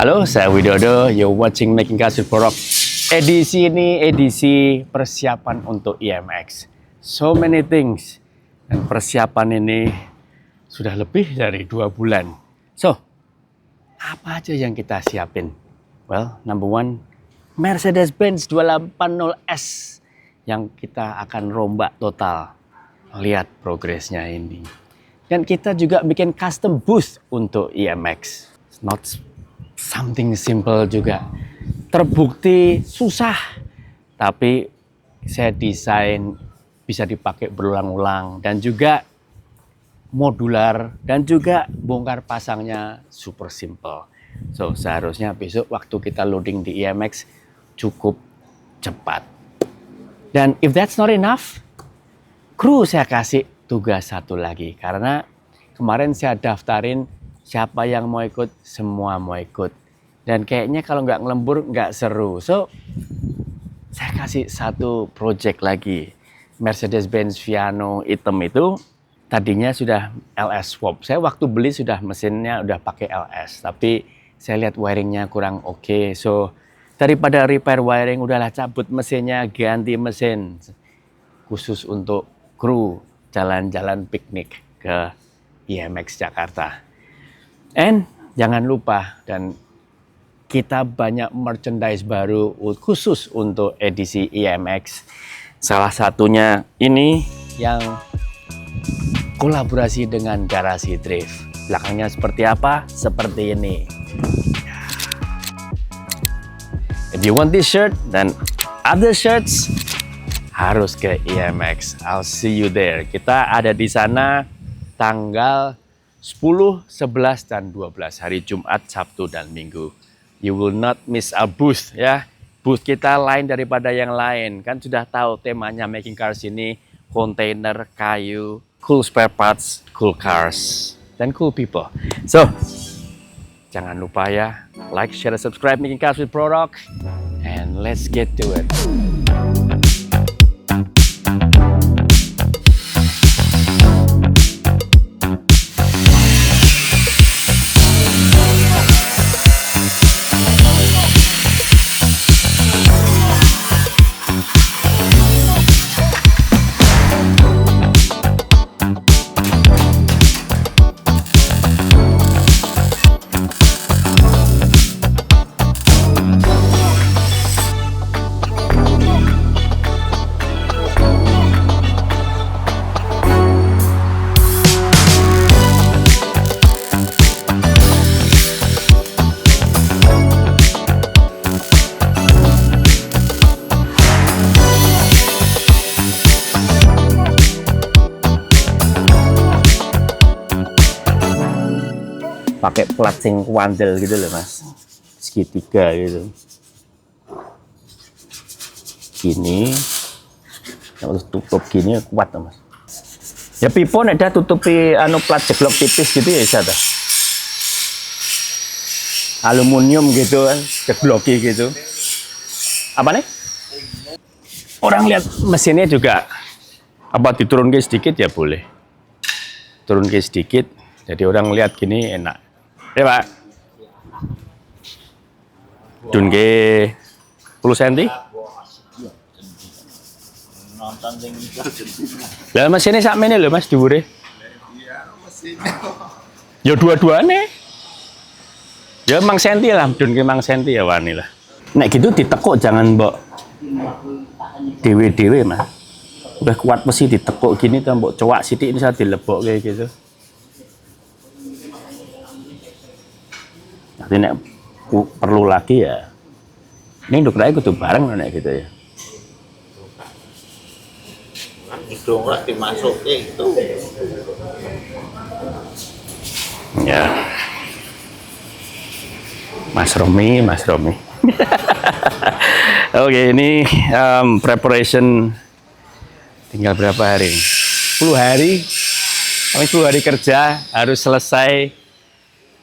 Halo, saya Widodo. You're watching Making Cars with Borok. Edisi ini edisi persiapan untuk IMX. So many things. Dan persiapan ini sudah lebih dari 2 bulan. So, apa aja yang kita siapin? Well, number one, Mercedes-Benz 280S yang kita akan rombak total. Lihat progresnya ini. Dan kita juga bikin custom booth untuk IMX. It's not something simple juga. Terbukti susah, tapi saya desain bisa dipakai berulang-ulang dan juga modular dan juga bongkar pasangnya super simple. So seharusnya besok waktu kita loading di IMX cukup cepat. Dan if that's not enough, kru saya kasih tugas satu lagi karena kemarin saya daftarin siapa yang mau ikut, semua mau ikut. Dan kayaknya kalau nggak ngelembur, nggak seru. So, saya kasih satu project lagi. Mercedes-Benz Viano hitam itu, tadinya sudah LS swap. Saya waktu beli sudah mesinnya udah pakai LS. Tapi saya lihat wiringnya kurang oke. So, daripada repair wiring, udahlah cabut mesinnya, ganti mesin. Khusus untuk kru jalan-jalan piknik ke IMX Jakarta. And jangan lupa, dan kita banyak merchandise baru khusus untuk edisi IMX. Salah satunya ini yang kolaborasi dengan Garasi Drift. Belakangnya seperti apa? Seperti ini. If you want this shirt dan other shirts, harus ke IMX. I'll see you there. Kita ada di sana tanggal 10, 11, dan 12 hari Jumat, Sabtu, dan Minggu. You will not miss a booth ya. Booth kita lain daripada yang lain. Kan sudah tahu temanya Making Cars ini kontainer, kayu, cool spare parts, cool cars, dan cool people. So, jangan lupa ya, like, share, subscribe Making Cars with Borok. And let's get to it. Pakai plat sing wandel gitu loh mas, segitiga gitu. Gini, harus tutup gini kuat mas. Ya pipon ada tutupi plat jeglok tipis gitu ya bisa dah. Aluminium gitu kan, jegloki gitu. Apa nih? Orang lihat mesinnya juga apa diturunkan sedikit ya boleh. Turunkan sedikit, jadi orang lihat gini enak. Ya Pak, dunke 10 cm. Lah mesinnya sakmene lho Mas dhuwure. Iya, mesinnya. Ya dua-duane. Ya mang senti lah, dunke mang senti ya wani lah. Nek gitu ditekuk jangan mbok dewe-dewe Mas. Udah kuat mesti ditekuk gini tuh mbok cowak sithik bisa dilebok kayak gitu. Nanti nek perlu lagi ya ini untuk saya kudu bareng nek gitu ya. Hidung lah dimasukin itu. Ya. Mas Romi. Oke, ini preparation tinggal berapa hari? 10 hari. Paling 10 hari kerja harus selesai.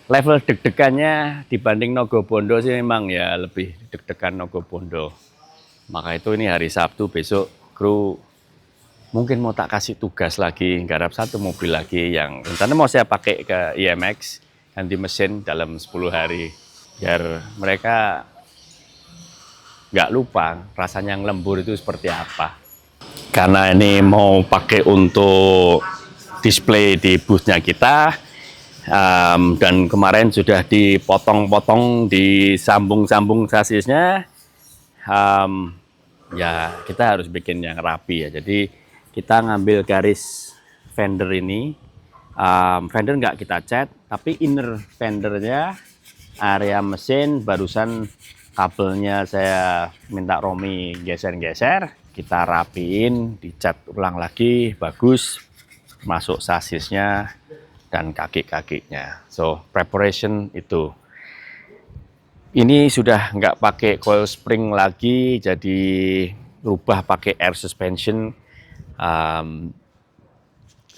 Level deg-degannya dibanding Nogobondo sih memang ya lebih deg-degan Nogobondo. Maka itu ini hari Sabtu, besok kru mungkin mau tak kasih tugas lagi, garap satu mobil lagi yang rencana mau saya pakai ke IMX, ganti mesin dalam 10 hari. biar mereka nggak lupa rasanya yang lembur itu seperti apa. Karena ini mau pakai untuk display di boothnya kita, dan kemarin sudah dipotong-potong, disambung-sambung sasisnya, ya kita harus bikin yang rapi ya. Jadi kita ngambil garis fender ini, fender nggak kita cat, tapi inner fendernya, area mesin, barusan kabelnya saya minta Romi geser-geser, kita rapiin, dicat ulang lagi, bagus, masuk sasisnya dan kaki-kakinya. So preparation itu. Ini sudah nggak pakai coil spring lagi, jadi rubah pakai air suspension.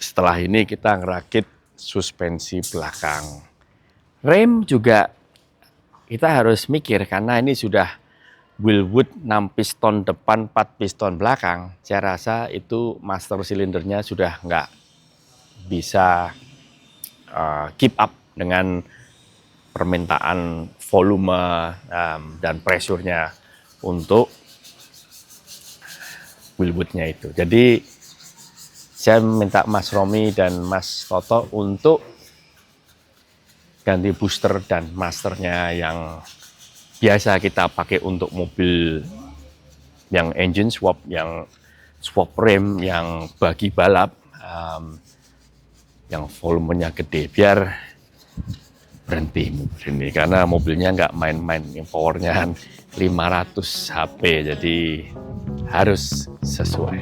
Setelah ini kita ngerakit suspensi belakang. Rem juga kita harus mikir karena ini sudah Wilwood 6 piston depan, 4 piston belakang. Saya rasa itu master silindernya sudah nggak bisa keep up dengan permintaan volume dan pressure-nya untuk Wilwood-nya itu. Jadi saya minta Mas Romi dan Mas Toto untuk ganti booster dan masternya yang biasa kita pakai untuk mobil yang engine swap, yang swap rem, yang bagi balap, yang volumenya gede, biar berhenti mobil ini. Karena mobilnya nggak main-main, yang powernya 500 HP, jadi harus sesuai.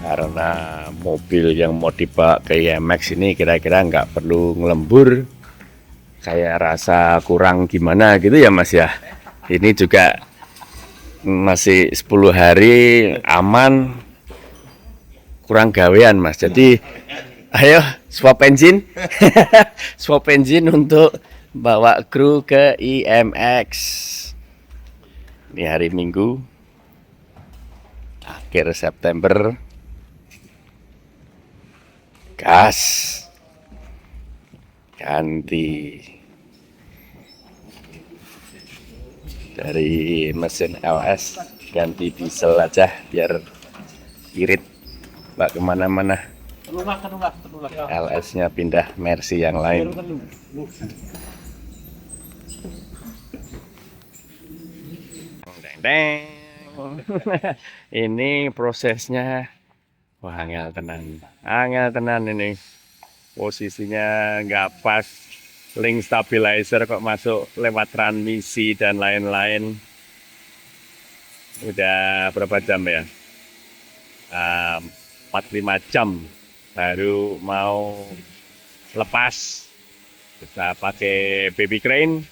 Karena mobil yang mau dibawa ke IMX ini kira-kira nggak perlu ngelembur, saya rasa kurang gimana gitu ya Mas ya. Ini juga masih 10 hari aman, kurang gawean Mas. Jadi ayo swap engine, swap engine untuk bawa kru ke IMX. Ini hari Minggu, akhir September. Gas, ganti dari mesin LS, ganti diesel aja biar irit, Mbak, kemana-mana. LS-nya pindah Mercy yang lain. Ini prosesnya. Wah, angel tenan ini. Posisinya nggak pas, link stabilizer kok masuk lewat transmisi dan lain-lain. Udah berapa jam ya? 4-5 jam baru mau lepas. Kita pakai baby crane.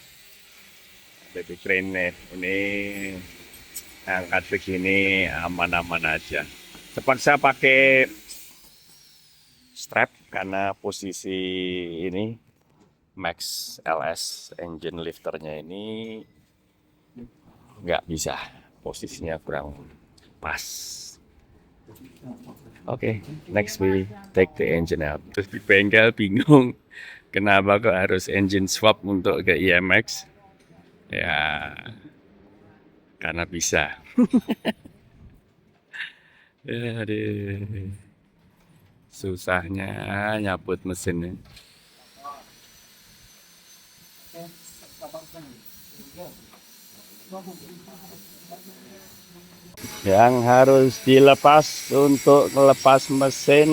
Baby crane nih, ini angkat begini aman-aman aja. Terpaksa pakai strap karena posisi ini Max LS engine lifternya ini nggak bisa, posisinya kurang pas. Oke, next we take the engine out. Terus di bengkel bingung kenapa kok harus engine swap untuk ke IMX? Ya, karena bisa. Ya, susahnya nyabut mesinnya. Yang harus dilepas untuk melepas mesin.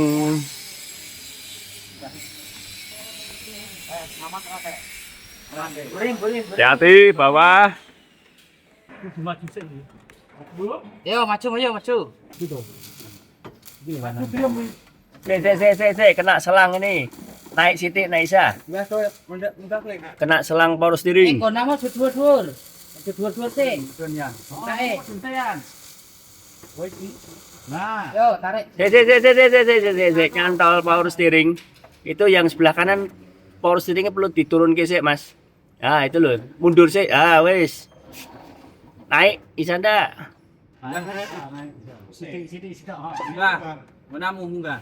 Hati-hati bawah. Yo, maju. Kena selang ini. Naik Siti, naik Isa. Kena selang power steering. Kau nama dur. Dur sih. Naik. Nah. Yo, tarik. Nyantol power steering. Itu yang sebelah kanan power steeringnya perlu diturun ke sih, Mas. Ah, itu loh. Mundur sih. Ah, wes. Naik, Isanda. Sini. Enggak. Menamu enggak?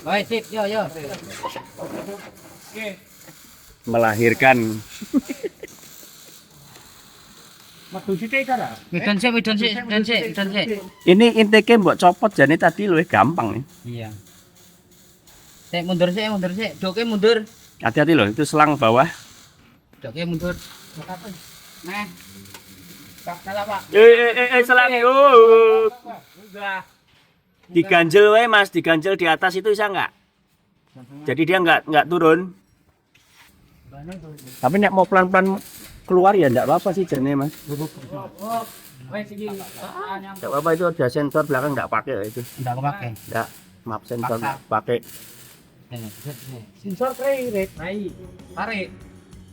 Oi, sip, yo. Melahirkan. Medan sih. Ini intake mbok copot jane tadi luwih gampang nih. Iya. Mundur sih. Doke mundur. Hati-hati loh, itu selang bawah. Doke mundur. Nah. Salah, Pak. Selang. Udah. Diganjel wae Mas, diganjel di atas itu bisa nggak? Jadi dia nggak turun. Tapi nek mau pelan-pelan keluar ya nggak apa-apa sih jane Mas. Nggak apa-apa, itu ada sensor belakang nggak pakai itu. Enggak pakai. Nggak, maaf sensor nggak pakai. Sensor tarik.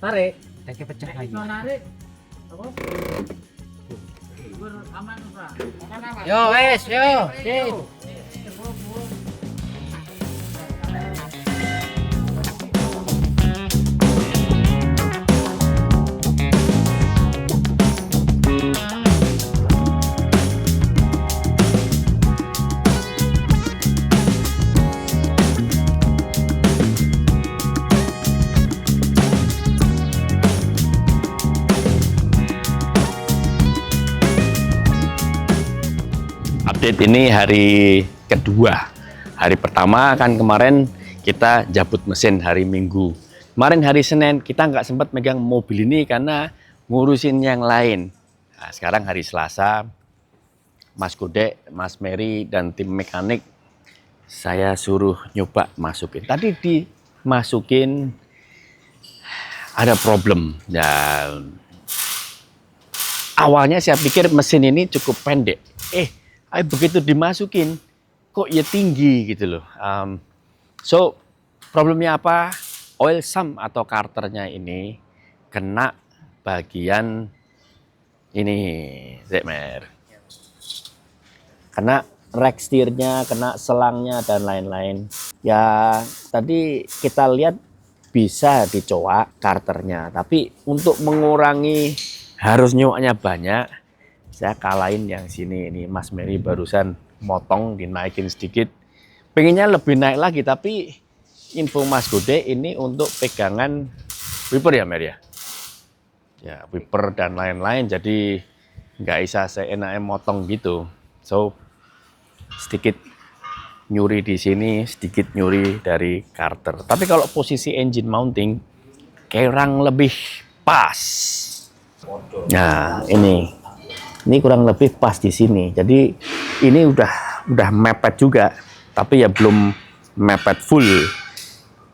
Tarik. Kayak pecah lagi. Yo, wes, yo. Update ini hari kedua. Hari pertama kan kemarin kita jabut mesin hari Minggu. Kemarin hari Senin kita nggak sempat megang mobil ini karena ngurusin yang lain. Nah, sekarang hari Selasa, Mas Godek, Mas Mary, dan tim mekanik saya suruh nyoba masukin. Tadi dimasukin ada problem. Dan awalnya saya pikir mesin ini cukup pendek. Begitu dimasukin, kok ya tinggi gitu loh. So, problemnya apa? Oil sump atau carternya ini kena bagian ini, Zekmer. Kena rack steernya, kena selangnya, dan lain-lain. Ya, tadi kita lihat bisa dicoak carternya. Tapi untuk mengurangi harus nyoknya banyak, saya kalahin yang sini. Ini Mas Mary barusan motong, dinaikin sedikit. Pengennya lebih naik lagi, tapi info Mas Gode ini untuk pegangan wiper ya Mary ya? Ya, wiper dan lain-lain, jadi nggak bisa seenaknya motong gitu. So, sedikit nyuri di sini, sedikit nyuri dari carter. Tapi kalau posisi engine mounting, kurang lebih pas. Nah, ini kurang lebih pas di sini. Jadi ini udah mepet juga, tapi ya belum mepet full.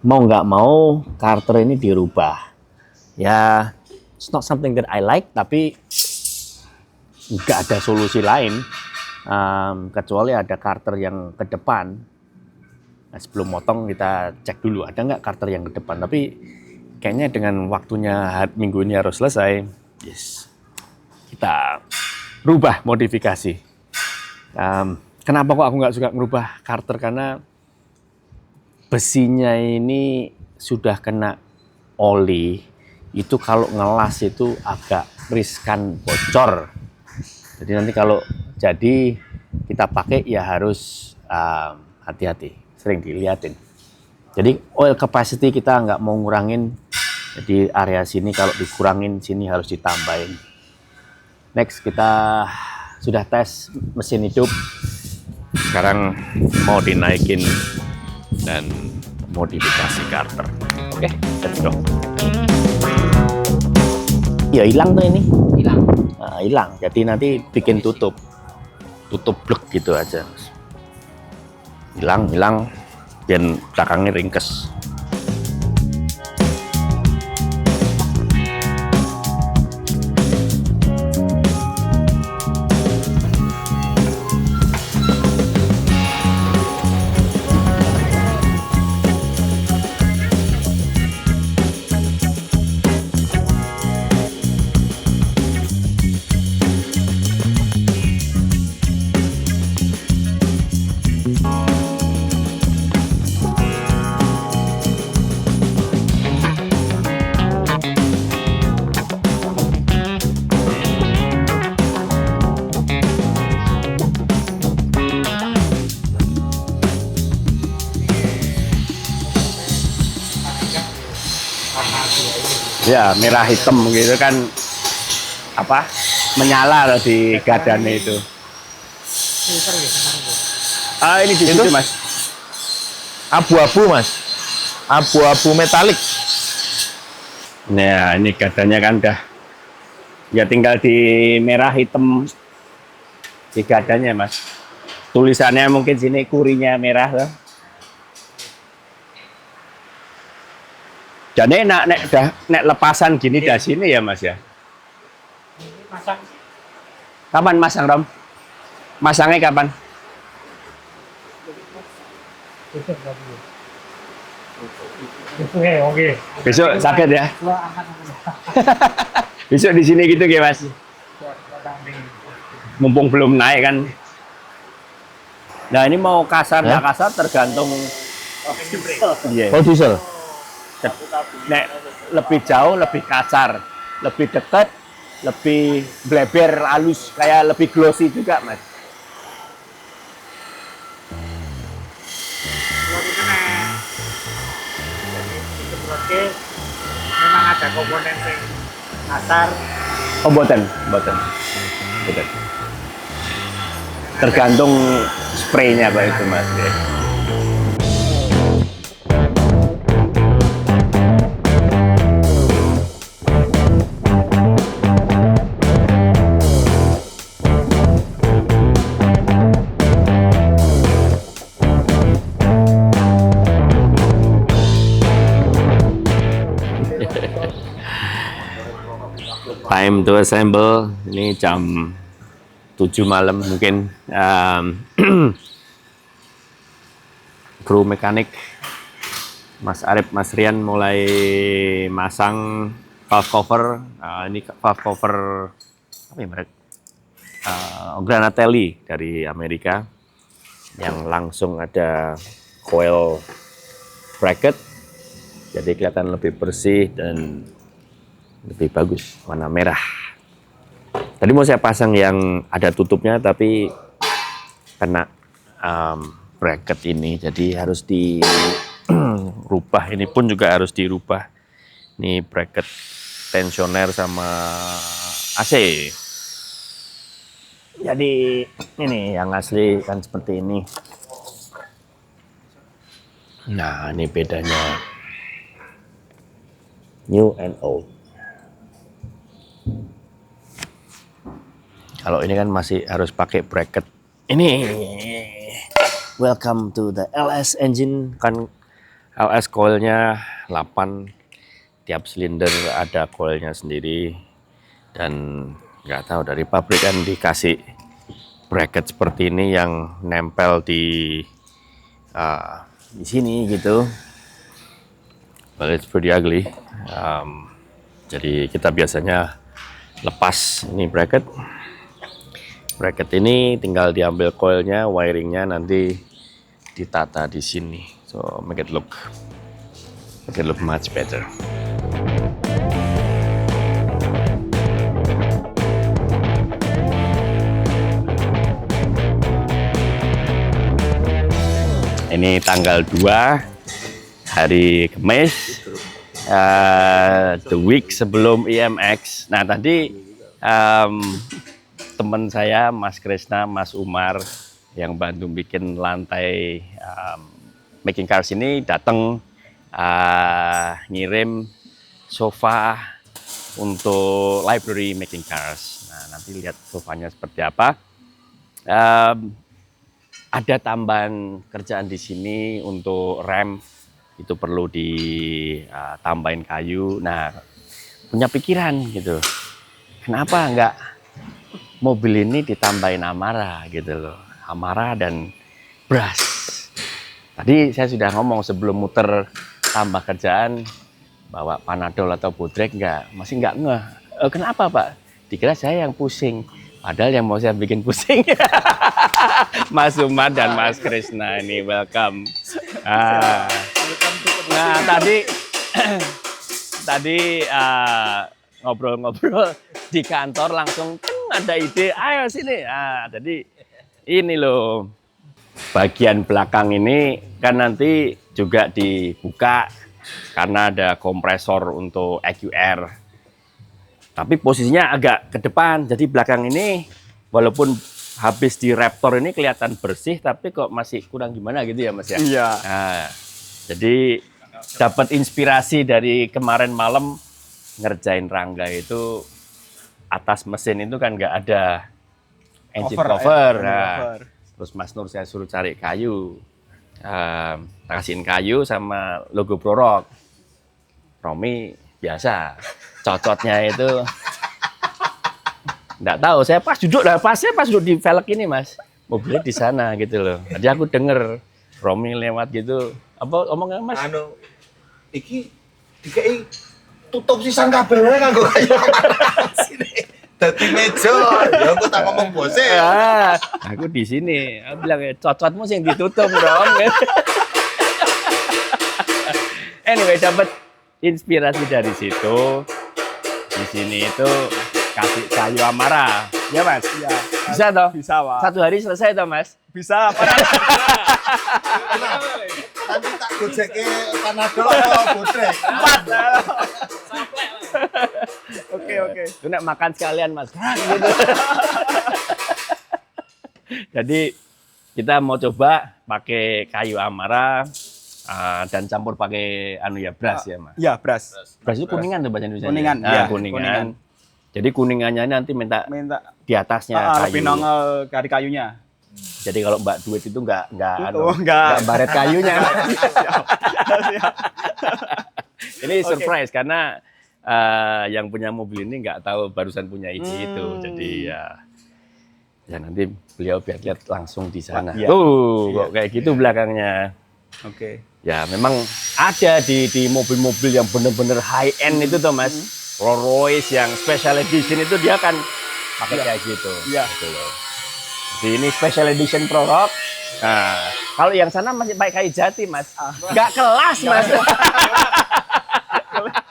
Mau nggak mau carter ini dirubah. Ya, it's not something that I like, tapi nggak ada solusi lain kecuali ada carter yang ke depan. Nah, sebelum motong kita cek dulu ada nggak carter yang ke depan. Tapi kayaknya dengan waktunya minggu ini harus selesai. Yes, kita rubah modifikasi. Kenapa kok aku nggak suka ngerubah carter? Karena besinya ini sudah kena oli. Itu kalau ngelas itu agak riskan bocor. Jadi nanti kalau jadi kita pakai ya harus hati-hati, sering dilihatin. Jadi oil capacity kita nggak mau ngurangin. Jadi area sini kalau dikurangin, sini harus ditambahin. Next kita sudah tes mesin hidup. Sekarang mau dinaikin dan modifikasi carter. Oke, let's go. Ya hilang tuh ini. Hilang. Nah, hilang. Jadi nanti bikin tutup blek gitu aja. Hilang, biar belakangnya ringkes. Ya, merah hitam gitu kan apa? Menyala loh di gadannya itu. Ah, ini di situ, Itu? Mas. Abu-abu mas, abu-abu metalik. Nah, ini gadannya kan udah ya tinggal di merah hitam di gadannya, Mas. Tulisannya mungkin sini kurinya merah loh. Dan enak nek lepasan gini dari sini ya, Mas ya. Masang. Kapan masang, Rom? Masangnya kapan? Oke. Besok sakit ya? Wah, aman. Besok di sini gitu ya, Mas. Mumpung belum naik kan. Nah, ini mau kasar nggak kasar tergantung. Iya. Oh diesel. Nek lebih jauh lebih kasar, lebih dekat lebih bleber halus, kayak lebih glossy juga, Mas. Memang ada komponen yang kasar. Oh, boten. Tergantung spraynya Pak itu, Mas. Time to assemble. Ini jam 7 malam mungkin. Kru mekanik Mas Arif, Mas Rian mulai masang valve cover. Ini valve cover apa ya merek? Granatelli dari Amerika yang langsung ada coil bracket, jadi kelihatan lebih bersih dan lebih bagus, warna merah. Tadi mau saya pasang yang ada tutupnya tapi kena bracket ini, jadi harus dirubah. Ini pun juga harus dirubah. Ini bracket tensioner sama AC. Jadi ini yang asli kan seperti ini. Nah, ini bedanya new and old. Kalau ini kan masih harus pakai bracket. Ini welcome to the LS engine, kan LS coilnya 8, tiap silinder ada coilnya sendiri, dan nggak tahu dari pabrik kan dikasih bracket seperti ini yang nempel di sini gitu. Well, it's pretty ugly. Jadi kita biasanya lepas ini bracket. Bracket ini tinggal diambil coilnya, wiringnya nanti ditata di sini. So make it look much better. Ini tanggal 2 hari Kamis, the week sebelum IMX. Nah tadi teman saya Mas Krisna, Mas Umar yang bantu bikin lantai making cars ini datang ngirim sofa untuk library making cars. Nah nanti lihat sofanya seperti apa. Ada tambahan kerjaan di sini untuk rem, itu perlu ditambahin kayu. Nah, punya pikiran gitu, kenapa enggak mobil ini ditambahin Amara gitu loh, Amara dan brush. Tadi saya sudah ngomong sebelum muter tambah kerjaan, bawa Panadol atau Bodrek masih enggak ngeh. Kenapa Pak? Dikira saya yang pusing. Padahal yang mau saya bikin pusing Mas Umar dan Mas Krisna ini, welcome. Nah tadi ngobrol-ngobrol di kantor langsung ada ide, ayo sini. Jadi ini loh, bagian belakang ini kan nanti juga dibuka karena ada kompresor untuk EQR. Tapi posisinya agak ke depan, jadi belakang ini walaupun habis di Raptor ini kelihatan bersih, tapi kok masih kurang gimana gitu ya Mas ya? Iya. Nah, jadi dapat inspirasi dari kemarin malam ngerjain Rangga itu atas mesin itu kan nggak ada engine cover. Nah, terus Mas Nur saya suruh cari kayu, kasihin kayu sama logo Prorock. Romi biasa, cocotnya itu nggak tahu. Saya pas duduk di velg ini Mas, mobilnya di sana gitu loh. Jadi aku denger Romi lewat gitu, apa omongnya Mas? Anu, iki dikai tutup sisan kabel nganggo kayu sini. Dadi meja, ya aku tak ngomong bose. Aku di sini, aku bilang cocotmu sih yang ditutup dong. Anyway, dapat inspirasi dari situ. Di sini itu kasih kayu amara, ya Mas? Iya. Bisa toh? Bisa, Pak. Satu hari selesai toh Mas? Bisa, Pak. Nanti tak gojeke Panadol atau Bodrek. 4. Oke. Itu nak makan sekalian Mas. Gitu. Jadi kita mau coba pakai kayu amara dan campur pakai beras ya Mas. Iya, beras. Beras itu kuningan tuh bahasa Indonesia. Kuningan, Nah, iya, kuningan. kuningan. Jadi kuningannya ini nanti minta di atasnya lebih kayu. nongol dari kayunya. Jadi kalau Mbak Duit itu nggak enggak. baret kayunya. Siap. Ini surprise karena yang punya mobil ini nggak tahu barusan punya ide itu. Jadi ya nanti beliau biar lihat langsung di sana. Iya. Kok kayak gitu belakangnya. Oke. Ya memang ada di mobil-mobil yang benar-benar high end itu tuh Mas. Rolls Royce yang special edition itu dia kan pakai kayak gitu. Iya. Gitu loh. Jadi ini special edition Prorock. Nah, kalau yang sana masih pakai kayu jati Mas. Nggak kelas Mas.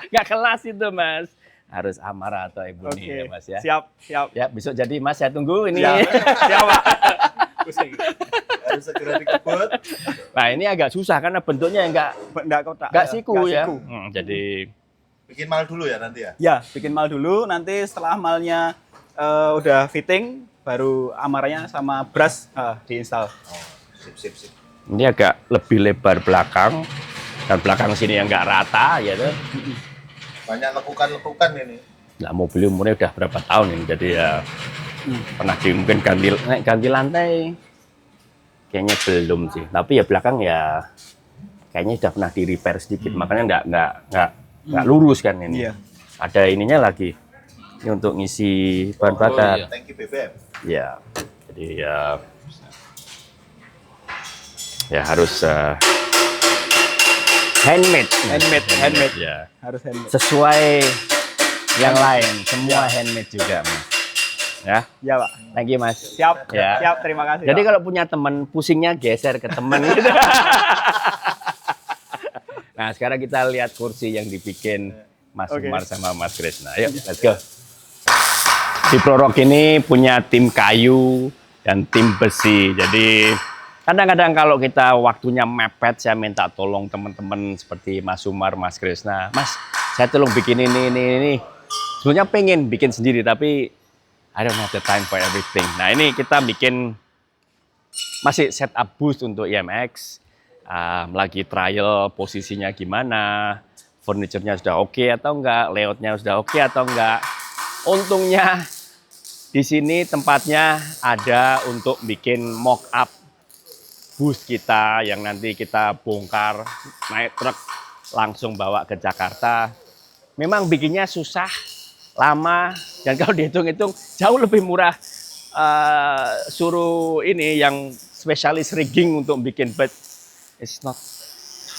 Nggak kelas itu Mas. Harus Amara atau Ebony ya Mas ya. Siap. Ya besok jadi Mas, saya tunggu ini. Siap, Pak. Harus segera dikebut. Nah ini agak susah karena bentuknya Enggak kotak. nggak siku ya. siku. Jadi Bikin mal dulu ya nanti ya. Ya, bikin mal dulu. Nanti setelah malnya udah fitting, baru amaranya sama brush diinstal. Oh, sip. ini agak lebih lebar belakang dan belakang sini yang nggak rata ya tuh. Banyak lekukan ini. Nah mobil umurnya udah berapa tahun ini, jadi ya pernah mungkin ganti lantai kayaknya belum sih, tapi ya belakang ya kayaknya udah pernah di repair sedikit, makanya nggak lurus kan ini. Iya. Ada ininya lagi ini untuk ngisi bahan bakar. Thank you BBM. Ya, jadi ya harus handmade. Ya. Harus handmade. Sesuai yang lain, semua handmade juga, Mas. Ya, Ya, Pak. thank you, Mas. Siap. Ya. Siap, terima kasih. Jadi Pak. kalau punya teman, pusingnya geser ke teman gitu. Nah, sekarang kita lihat kursi yang dibikin Mas Umar sama Mas Krisna. Yuk, let's go. Di Prorock ini punya tim kayu dan tim besi. Jadi kadang-kadang kalau kita waktunya mepet, saya minta tolong teman-teman seperti Mas Umar, Mas Krisna. Mas, saya tolong bikin ini. Sebenarnya pengen bikin sendiri, tapi I don't have the time for everything. Nah, ini kita bikin masih setup booth untuk IMX. Lagi trial posisinya gimana, furniture-nya sudah oke atau enggak, layout-nya sudah oke atau enggak. Untungnya di sini tempatnya ada untuk bikin mock up bus kita yang nanti kita bongkar, naik truk langsung bawa ke Jakarta. Memang bikinnya susah, lama, dan kalau dihitung-hitung jauh lebih murah. Suruh ini yang spesialis rigging untuk bikin bed, it's not,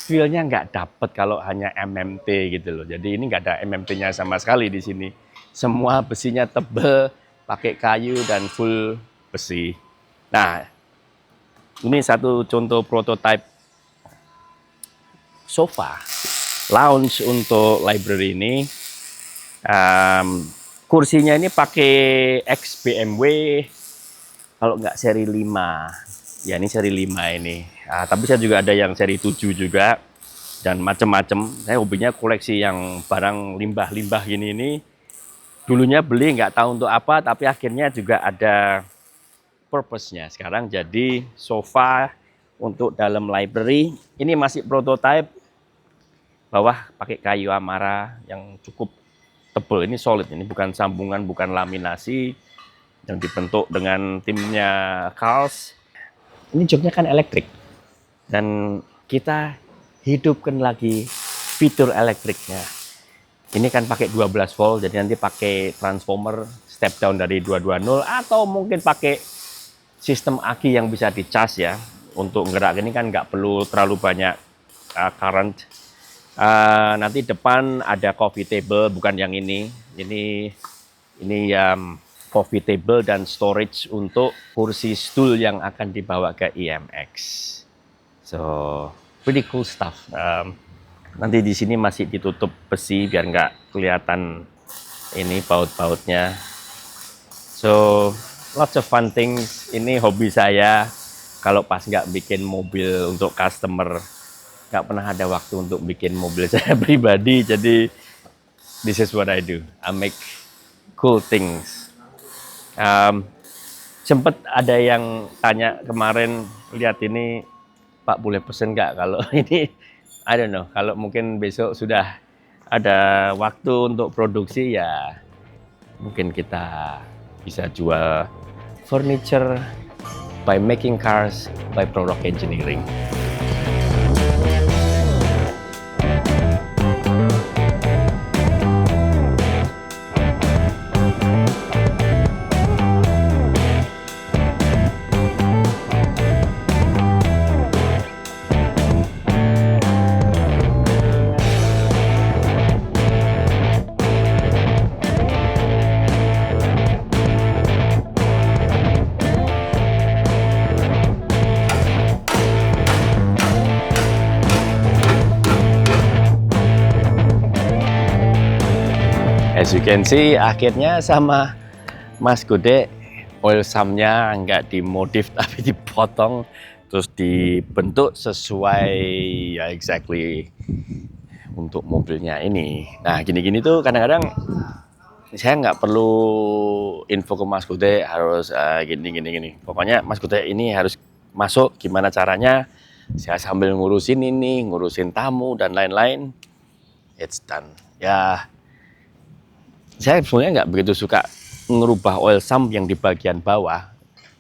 feel-nya nggak dapet kalau hanya MMT gitu loh. Jadi ini nggak ada MMT-nya sama sekali di sini. Semua besinya tebel, pakai kayu dan full besi. Nah, ini satu contoh prototype sofa lounge untuk library ini. Kursinya ini pakai X BMW, kalau nggak seri 5. Ya ini seri 5 ini. Tapi saya juga ada yang seri 7 juga. dan macam-macam. Saya hobinya koleksi yang barang limbah-limbah gini ini. Dulunya beli nggak tahu untuk apa, tapi akhirnya juga ada purpose-nya. Sekarang jadi sofa untuk dalam library. Ini masih prototype, bawah pakai kayu amara yang cukup tebal. Ini solid, ini bukan sambungan, bukan laminasi, yang dibentuk dengan timnya Carls. Ini joknya kan elektrik, dan kita hidupkan lagi fitur elektriknya. Ini kan pakai 12 volt, jadi nanti pakai transformer step down dari 220 atau mungkin pakai sistem aki yang bisa dicas ya. Untuk gerak ini kan nggak perlu terlalu banyak current. Nanti depan ada coffee table, bukan yang ini. Ini coffee table dan storage untuk kursi stool yang akan dibawa ke IMX. So pretty cool stuff. Nanti di sini masih ditutup besi biar nggak kelihatan ini baut-bautnya. So lots of fun things. Ini hobi saya. Kalau pas nggak bikin mobil untuk customer, nggak pernah ada waktu untuk bikin mobil saya pribadi. Jadi this is what I do. I make cool things. Sempet ada yang tanya kemarin, lihat ini Pak boleh pesen nggak kalau ini, I don't know, kalau mungkin besok sudah ada waktu untuk produksi ya mungkin kita bisa jual furniture by making cars by product engineering. As you can see, akhirnya sama Mas Gode, oil sump-nya nggak dimodif tapi dipotong, terus dibentuk sesuai ya exactly untuk mobilnya ini. Nah gini-gini tuh kadang-kadang saya nggak perlu info ke Mas Gode harus gini. Pokoknya Mas Gode ini harus masuk, gimana caranya, saya sambil ngurusin ini, ngurusin tamu dan lain-lain, it's done. Ya, saya sebenarnya nggak begitu suka ngerubah oil sump yang di bagian bawah.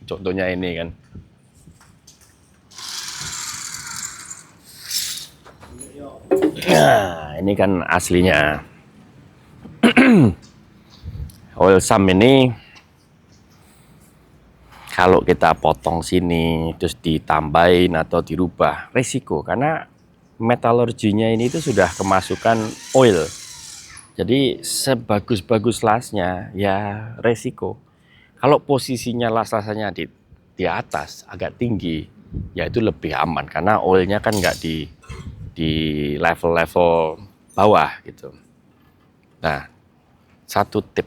Contohnya ini kan. Nah, ini kan aslinya. Oil sump ini kalau kita potong sini terus ditambahin atau dirubah, resiko karena metalurginya ini itu sudah kemasukan oil. Jadi sebagus-bagus lasnya ya resiko. Kalau posisinya las-lasnya di atas agak tinggi, ya itu lebih aman karena oilnya kan nggak di level-level bawah gitu. Nah, satu tip,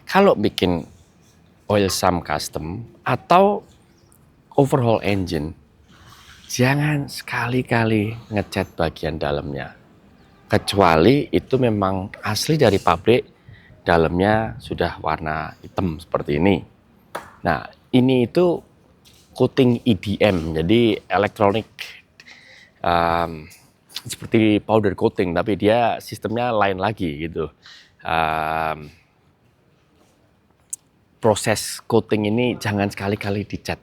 kalau bikin oil sump custom atau overhaul engine, jangan sekali-kali ngecat bagian dalamnya. Kecuali itu memang asli dari pabrik, dalamnya sudah warna hitam seperti ini. Nah, ini itu coating EDM, jadi elektronik seperti powder coating, tapi dia sistemnya lain lagi gitu. Proses coating ini jangan sekali-kali dicat.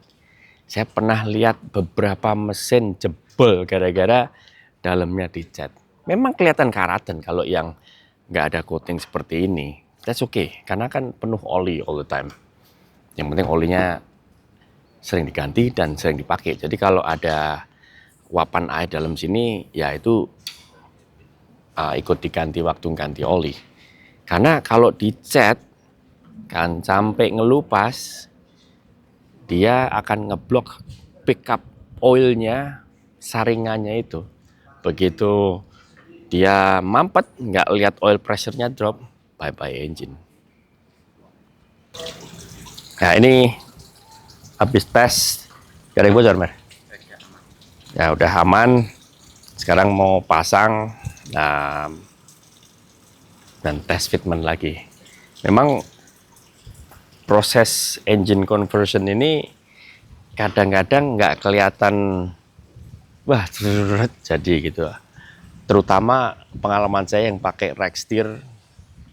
Saya pernah lihat beberapa mesin jebol gara-gara dalamnya dicat. Memang kelihatan karatan kalau yang nggak ada coating seperti ini. That's okay, karena kan penuh oli all the time. Yang penting olinya sering diganti dan sering dipakai. Jadi kalau ada uapan air dalam sini, ya itu ikut diganti waktu ganti oli. Karena kalau dicat, kan sampai ngelupas, dia akan ngeblok backup oilnya, saringannya itu. Begitu dia mampet, nggak lihat oil pressure-nya drop, bye-bye engine. Nah ini habis tes, garing bocor, Mer? Ya udah aman. Sekarang mau pasang dan tes fitment lagi. Memang proses engine conversion ini kadang-kadang nggak kelihatan, wah jadi gitu. Terutama pengalaman saya yang pakai rack steer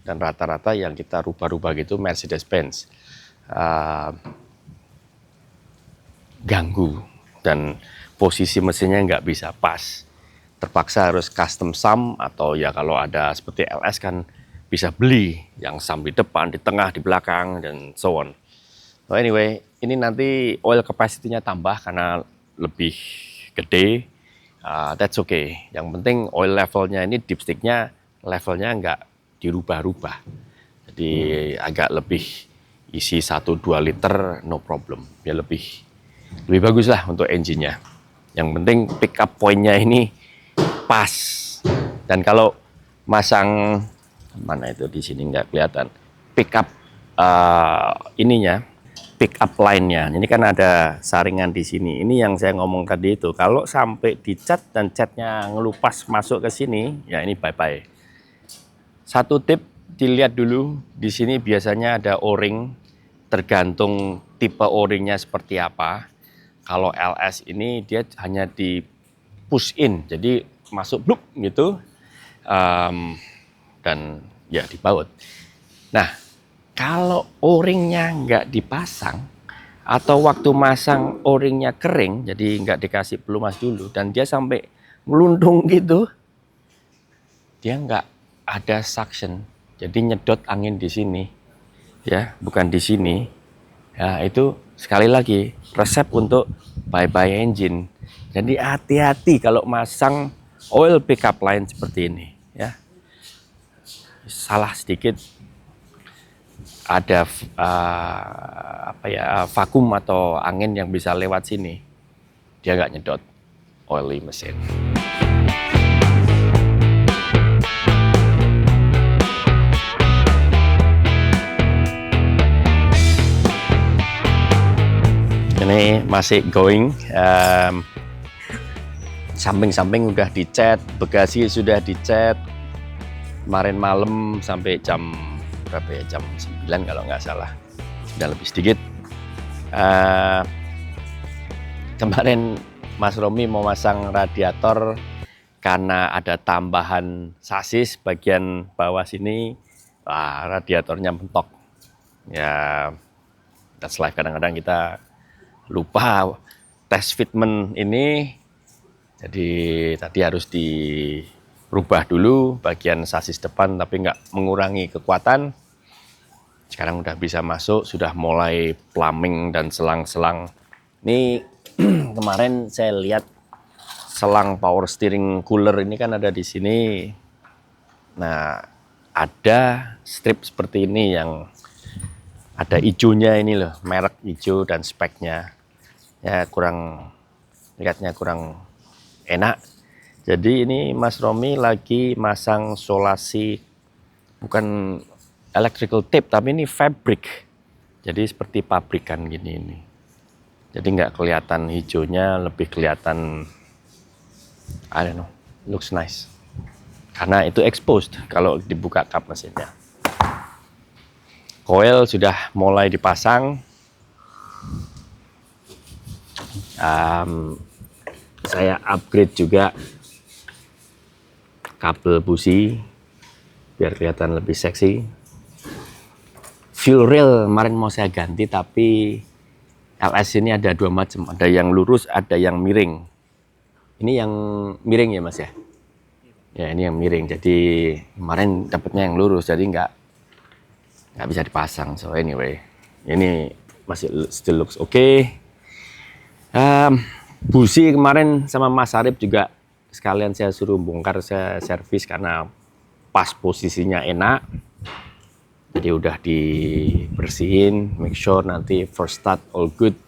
dan rata-rata yang kita rubah-rubah gitu Mercedes-Benz ganggu dan posisi mesinnya nggak bisa pas. Terpaksa harus custom sump atau ya kalau ada seperti LS kan bisa beli yang sump di depan, di tengah, di belakang dan so on. So anyway, ini nanti oil capacity-nya tambah karena lebih gede. That's okay. Yang penting oil levelnya ini dipsticknya levelnya nggak dirubah-rubah. Jadi agak lebih isi 1-2 liter no problem. Ya lebih bagus lah untuk engine-nya. Yang penting pick up point-nya ini pas. Dan kalau masang mana itu di sini nggak kelihatan pick up ininya. Pick up line-nya. Ini kan ada saringan di sini. Ini yang saya ngomong tadi itu. Kalau sampai dicat dan catnya ngelupas masuk ke sini, ya ini bye-bye. Satu tip dilihat dulu. Di sini biasanya ada O-ring. Tergantung tipe O-ringnya seperti apa. Kalau LS ini dia hanya di push in. Jadi masuk bluk gitu. Dan ya dibaut. Nah. Kalau O-ringnya nggak dipasang atau waktu masang O-ringnya kering, jadi nggak dikasih pelumas dulu dan dia sampai ngelundung gitu, dia nggak ada suction, jadi nyedot angin di sini, ya bukan di sini. Ya itu sekali lagi resep untuk bye-bye engine. Jadi hati-hati kalau masang oil pickup line seperti ini, ya salah sedikit. Ada vakum atau angin yang bisa lewat sini, dia nggak nyedot oily mesin. Ini masih going, samping-samping udah dicat, bagasi sudah dicat. Kemarin malam sampai jam berapa ya, jam 9 kalau nggak salah, sudah lebih sedikit. Kemarin Mas Romi mau masang radiator karena ada tambahan sasis bagian bawah sini, radiatornya mentok. Ya, that's life, kadang-kadang kita lupa tes fitment ini, jadi tadi harus dirubah dulu bagian sasis depan tapi nggak mengurangi kekuatan. Sekarang udah bisa masuk, sudah mulai plumbing dan selang-selang. Ini kemarin saya lihat selang power steering cooler ini kan ada di sini. Nah, ada strip seperti ini yang ada hijaunya ini loh, merek hijau dan speknya. Ya lihatnya kurang enak. Jadi ini Mas Romi lagi masang solasi, bukan electrical tape, tapi ini fabric. Jadi seperti pabrikan gini ini. Jadi nggak kelihatan hijaunya, lebih kelihatan, I don't know, looks nice. Karena itu exposed kalau dibuka kap mesinnya. Coil sudah mulai dipasang. Saya upgrade juga kabel busi biar kelihatan lebih seksi. Fuel rail kemarin mau saya ganti, tapi LS ini ada dua macam, ada yang lurus, ada yang miring. Ini yang miring ya Mas ya? Ya ini yang miring, jadi kemarin dapatnya yang lurus, jadi nggak bisa dipasang. So anyway, ini masih still looks okay. Busi kemarin sama Mas Arif juga sekalian saya suruh bongkar, saya servis karena pas posisinya enak. Jadi udah dibersihin, make sure nanti first start all good,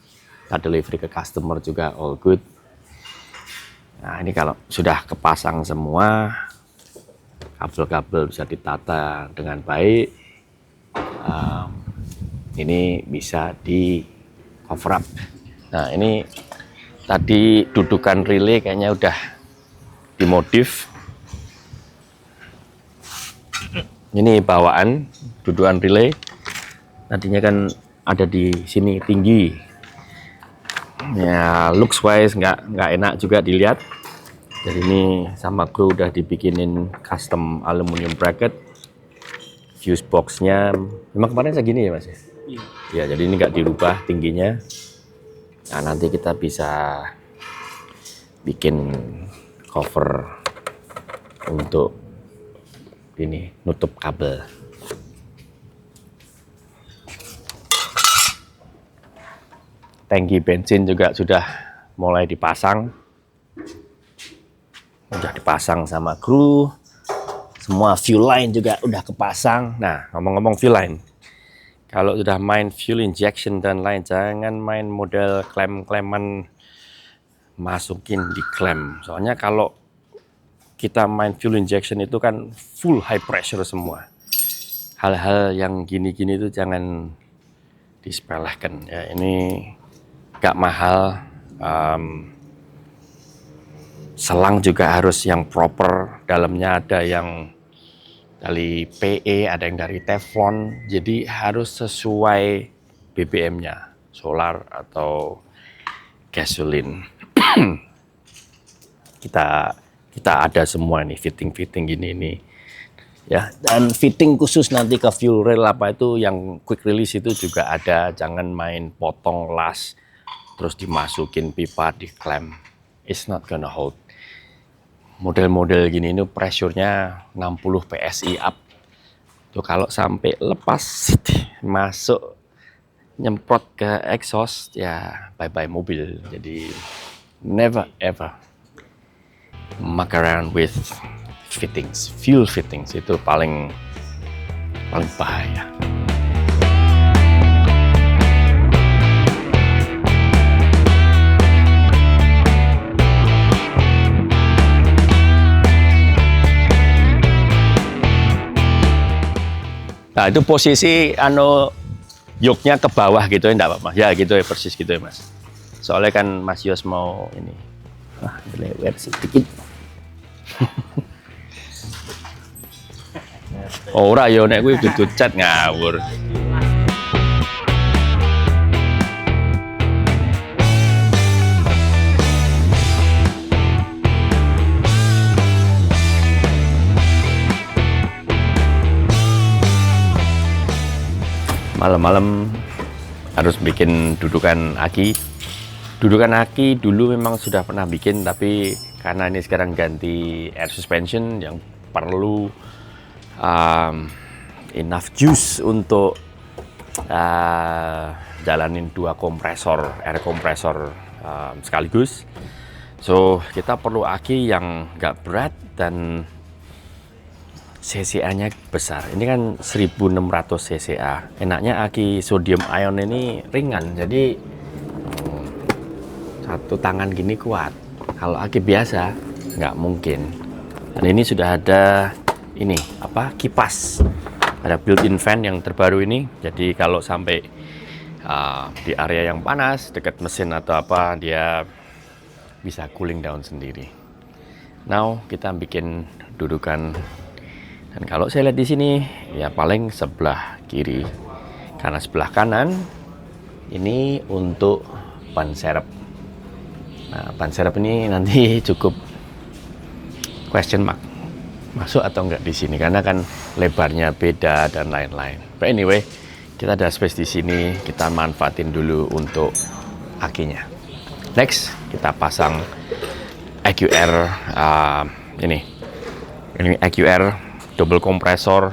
kita delivery ke customer juga all good. Nah ini kalau sudah kepasang semua, kabel-kabel bisa ditata dengan baik, ini bisa di cover up. Nah ini tadi dudukan relay kayaknya udah dimodif. Ini bawaan dudukan relay. Tadinya kan ada di sini tinggi. Ya, looks wise nggak enak juga dilihat. Jadi ini sama kru udah dibikinin custom aluminium bracket. Fuse boxnya memang kemarin segini ya Mas? Iya. Ya, jadi ini nggak dirubah tingginya. Nah, nanti kita bisa bikin cover untuk ini nutup kabel. Tangki bensin juga sudah mulai dipasang. Udah dipasang sama kru. Semua fuel line juga udah kepasang. Nah, ngomong-ngomong fuel line. Kalau sudah main fuel injection dan lain, jangan main model klem-kleman masukin di klem. Soalnya kalau kita main fuel injection itu kan full high pressure semua. Hal-hal yang gini-gini itu jangan disepelekan. Ya, ini gak mahal. Selang juga harus yang proper. Dalamnya ada yang dari PE, ada yang dari Teflon. Jadi harus sesuai BBM-nya, solar atau gasoline. kita ada semua nih fitting gini nih ya, dan fitting khusus nanti ke fuel rail apa itu yang quick release itu juga ada. Jangan main potong las terus dimasukin pipa di klem, it's not gonna hold. Model-model gini itu pressure-nya 60 PSI up tuh, kalau sampai lepas masuk nyemprot ke exhaust ya bye bye mobil. Jadi never ever muck around with fittings, fuel fittings itu paling bahaya. Nah, itu posisi yoknya ke bawah gitu ya, enggak apa-apa. Ya gitu ya, persis gitu ya Mas. Soalnya kan Mas Yos mau ini. Wah, lewer sedikit. Ora yo nek kuwi dudu cat ngawur. Malam-malam harus bikin dudukan aki. Dudukan aki dulu memang sudah pernah bikin, tapi karena ini sekarang ganti air suspension yang perlu enough juice untuk jalanin 2 kompresor, air kompresor sekaligus. So kita perlu aki yang nggak berat dan CCA-nya besar. Ini kan 1600 CCA. Enaknya aki sodium ion ini ringan, jadi satu tangan gini kuat. Kalau aki biasa nggak mungkin. Dan ini sudah ada ini kipas. Ada built-in fan yang terbaru ini. Jadi kalau sampai di area yang panas dekat mesin atau apa, dia bisa cooling down sendiri. Now kita bikin dudukan. Dan kalau saya lihat di sini, ya paling sebelah kiri. Karena sebelah kanan, ini untuk ban serep. Nah, ban serep ini nanti cukup question mark. Masuk atau enggak di sini. Karena kan lebarnya beda dan lain-lain. But anyway, kita ada space di sini. Kita manfaatin dulu untuk akinya. Next, kita pasang EQR ini. Ini EQR double kompresor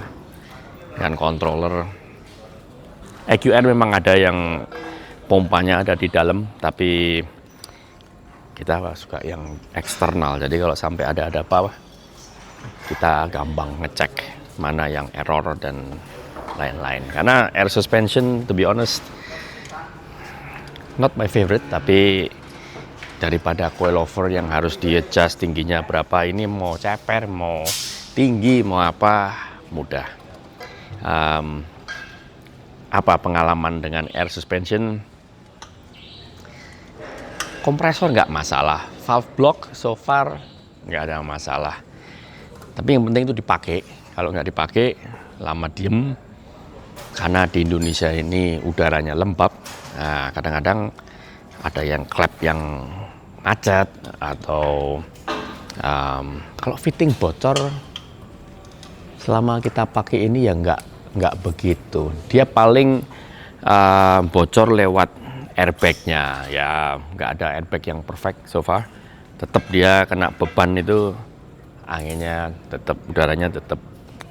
dan controller. EQR memang ada yang pompanya ada di dalam, tapi kita suka yang eksternal. Jadi kalau sampai ada apa, kita gampang ngecek mana yang error dan lain-lain. Karena air suspension, to be honest, not my favorite, tapi daripada coilover yang harus di-adjust tingginya berapa, ini mau ceper, mau tinggi, mau apa, mudah. Apa pengalaman dengan air suspension? Kompresor nggak masalah. Valve block so far nggak ada masalah. Tapi yang penting itu dipakai. Kalau nggak dipakai, lama diem. Karena di Indonesia ini udaranya lembab. Nah, kadang-kadang ada yang klep yang macet atau kalau fitting bocor. Selama kita pakai ini ya nggak begitu. Dia paling bocor lewat airbagnya. Ya nggak ada airbag yang perfect so far. Tetap dia kena beban itu. Anginnya tetap, udaranya tetap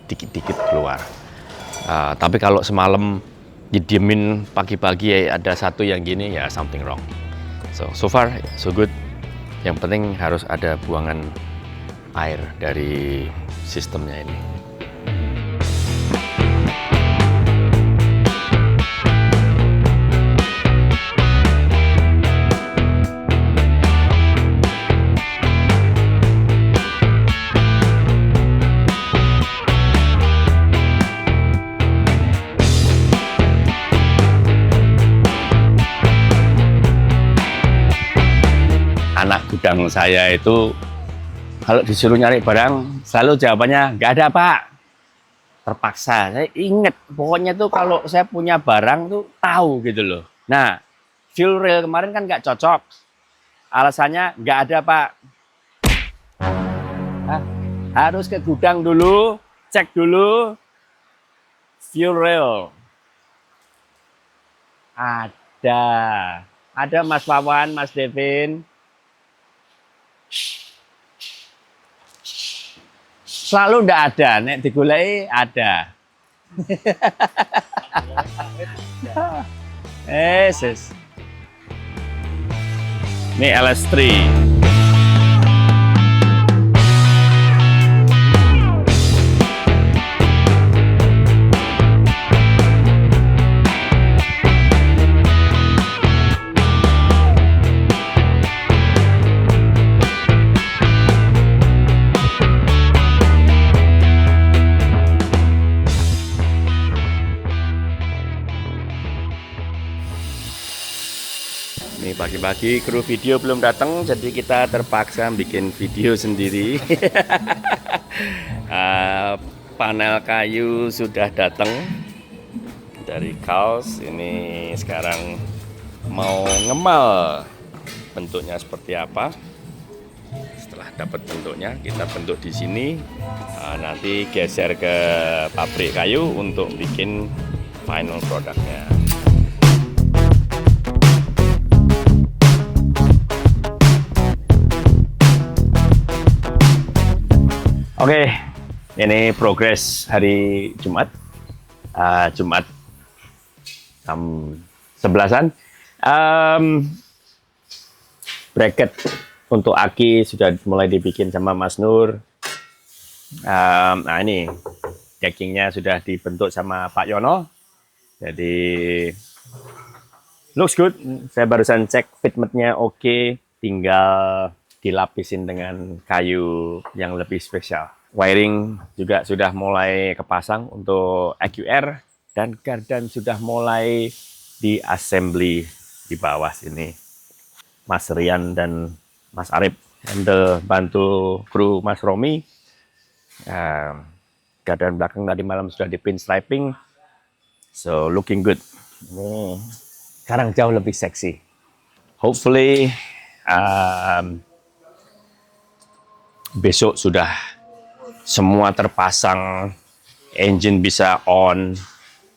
dikit-dikit keluar. Tapi kalau semalam didiemin pagi-pagi ada satu yang gini, ya something wrong. So far so good. Yang penting harus ada buangan air dari sistemnya ini. Anak gudang saya itu kalau disuruh nyari barang selalu jawabannya nggak ada pak. Terpaksa saya inget pokoknya tuh kalau saya punya barang tuh tahu gitu loh. Nah fuel rail kemarin kan nggak cocok, alasannya nggak ada pak. Harus ke gudang dulu, cek dulu fuel rail. Ada Mas Wawan, Mas Devin. Selalu ndak ada, nek digulai ada. Sis. Ini LS3. Ini pagi-pagi kru video belum datang, jadi kita terpaksa bikin video sendiri. Panel kayu sudah datang dari Kaos. Ini sekarang mau ngemal bentuknya seperti apa. Setelah dapat bentuknya, kita bentuk di sini. Nanti geser ke pabrik kayu untuk bikin final produknya. Oke, ini progres hari Jumat. Jumat jam 11-an. Bracket untuk aki sudah mulai dibikin sama Mas Nur. Nah ini deckingnya sudah dibentuk sama Pak Yono. Jadi looks good. Saya barusan cek fitmentnya oke. Tinggal dilapisin dengan kayu yang lebih spesial. Wiring juga sudah mulai kepasang untuk EQR dan gardan sudah mulai di assembly di bawah sini. Mas Rian dan Mas Arif handle bantu kru Mas Romi. Gardan belakang tadi malam sudah di pinstriping, so looking good. Ini sekarang jauh lebih seksi. Hopefully besok sudah semua terpasang, engine bisa on,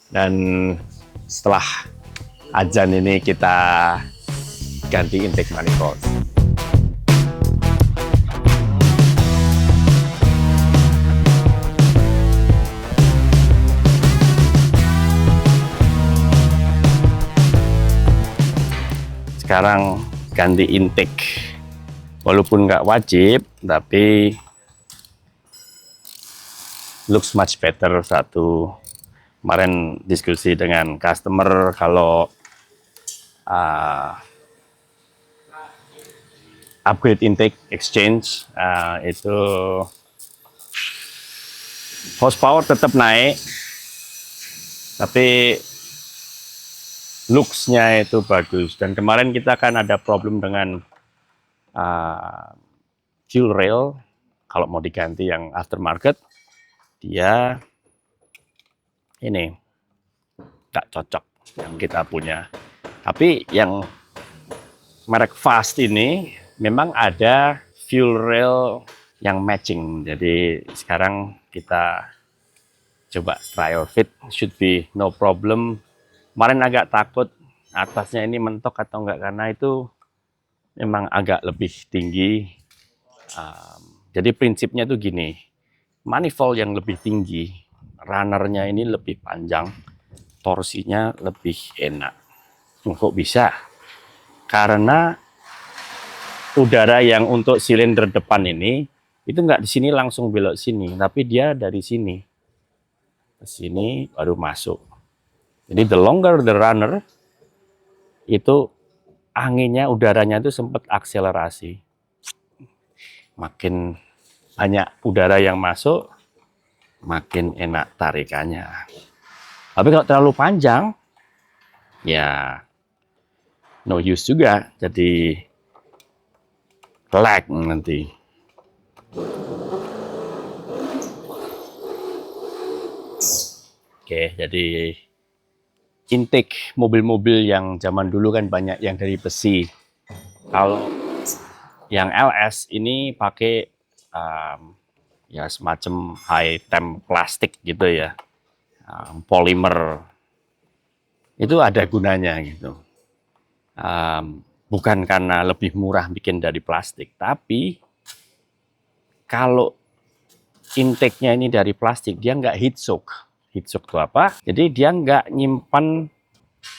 dan setelah azan ini kita ganti intake manifold. Sekarang ganti intake. Walaupun nggak wajib, tapi looks much better. Satu, kemarin diskusi dengan customer kalau upgrade intake exchange itu horsepower tetap naik, tapi looks-nya itu bagus. Dan kemarin kita kan ada problem dengan fuel rail kalau mau diganti yang aftermarket dia ini nggak cocok yang kita punya. Tapi yang merek Fast ini memang ada fuel rail yang matching. Jadi sekarang kita coba trial fit, should be no problem. Kemarin agak takut atasnya ini mentok atau enggak karena itu memang agak lebih tinggi. Jadi prinsipnya tuh gini, manifold yang lebih tinggi, runnernya ini lebih panjang, torsinya lebih enak. Kok bisa? Karena udara yang untuk silinder depan ini itu nggak di sini langsung belok sini, tapi dia dari sini ke sini baru masuk. Jadi the longer the runner itu anginnya, udaranya itu sempat akselerasi. Makin banyak udara yang masuk, makin enak tarikannya. Tapi kalau terlalu panjang, ya no use juga, jadi lag nanti. Oke, jadi intake mobil-mobil yang zaman dulu kan banyak yang dari besi. Kalau yang LS ini pakai ya semacam high temp plastik gitu ya, polimer. Itu ada gunanya gitu. Bukan karena lebih murah bikin dari plastik, tapi kalau intake-nya ini dari plastik, dia nggak heat soak. Heat soak itu apa? Jadi dia nggak nyimpan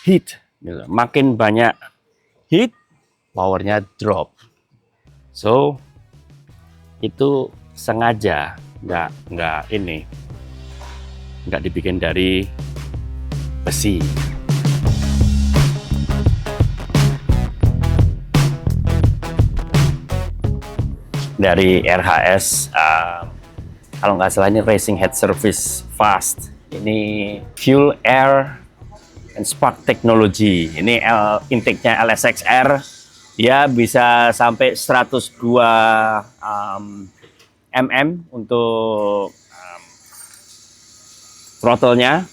heat. Gitu. Makin banyak heat, powernya drop. So itu sengaja nggak dibikin dari besi. Dari RHS, kalau nggak salah ini Racing Head Service Fast. Ini Fuel Air and Spark Technology. Ini intake-nya LSXR. Dia bisa sampai 102 mm untuk throttle-nya.